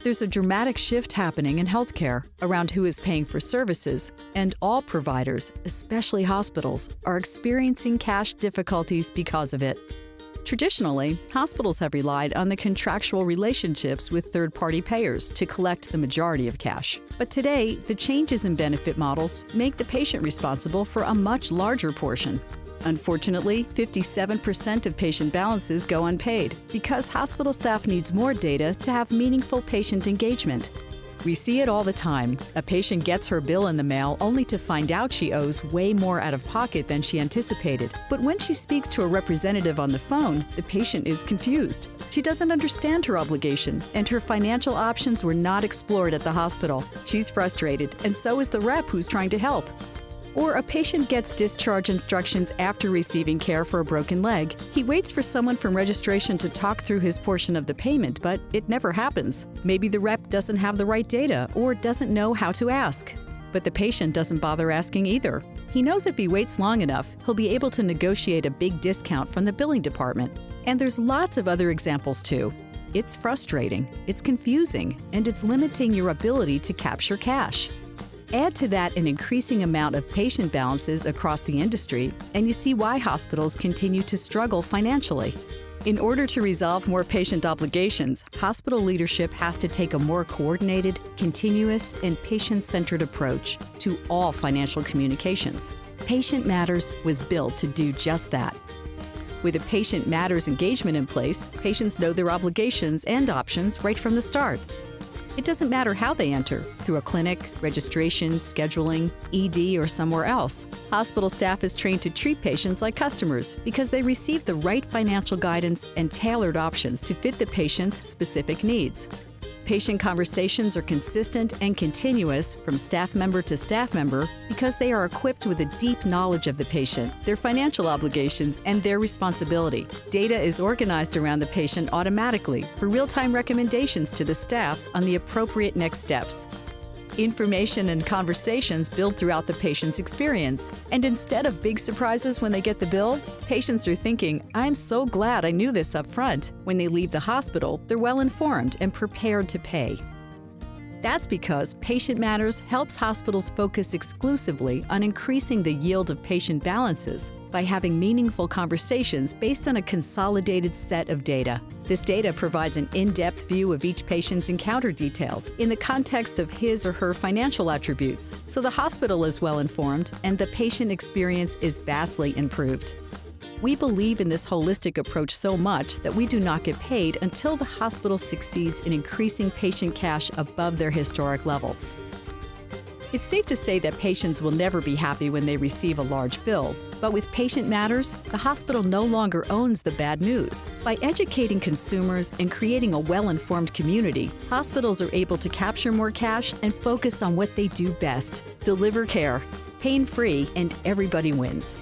There's a dramatic shift happening in healthcare around who is paying for services, and all providers, especially hospitals, are experiencing cash difficulties because of it. Traditionally, hospitals have relied on the contractual relationships with third-party payers to collect the majority of cash. But today, the changes in benefit models make the patient responsible for a much larger portion. Unfortunately, 57% of patient balances go unpaid because hospital staff needs more data to have meaningful patient engagement. We see it all the time. A patient gets her bill in the mail only to find out she owes way more out of pocket than she anticipated. But when she speaks to a representative on the phone, the patient is confused. She doesn't understand her obligation, and her financial options were not explored at the hospital. She's frustrated, and so is the rep who's trying to help. Or a patient gets discharge instructions after receiving care for a broken leg. He waits for someone from registration to talk through his portion of the payment, but it never happens. Maybe the rep doesn't have the right data or doesn't know how to ask. But the patient doesn't bother asking either. He knows if he waits long enough, he'll be able to negotiate a big discount from the billing department. And there's lots of other examples too. It's frustrating, it's confusing, and it's limiting your ability to capture cash. Add to that an increasing amount of patient balances across the industry, and you see why hospitals continue to struggle financially. In order to resolve more patient obligations, hospital leadership has to take a more coordinated, continuous, and patient-centered approach to all financial communications. Patient Matters was built to do just that. With a Patient Matters engagement in place, patients know their obligations and options right from the start. It doesn't matter how they enter, through a clinic, registration, scheduling, ED, or somewhere else. Hospital staff is trained to treat patients like customers because they receive the right financial guidance and tailored options to fit the patient's specific needs. Patient conversations are consistent and continuous from staff member to staff member because they are equipped with a deep knowledge of the patient, their financial obligations, and their responsibility. Data is organized around the patient automatically for real-time recommendations to the staff on the appropriate next steps. Information and conversations build throughout the patient's experience. And instead of big surprises when they get the bill, patients are thinking, "I'm so glad I knew this up front." When they leave the hospital, they're well informed and prepared to pay. That's because Patient Matters helps hospitals focus exclusively on increasing the yield of patient balances by having meaningful conversations based on a consolidated set of data. This data provides an in-depth view of each patient's encounter details in the context of his or her financial attributes, so the hospital is well informed and the patient experience is vastly improved. We believe in this holistic approach so much that we do not get paid until the hospital succeeds in increasing patient cash above their historic levels. It's safe to say that patients will never be happy when they receive a large bill, but with Patient Matters, the hospital no longer owns the bad news. By educating consumers and creating a well-informed community, hospitals are able to capture more cash and focus on what they do best: deliver care. Pain-free, and everybody wins.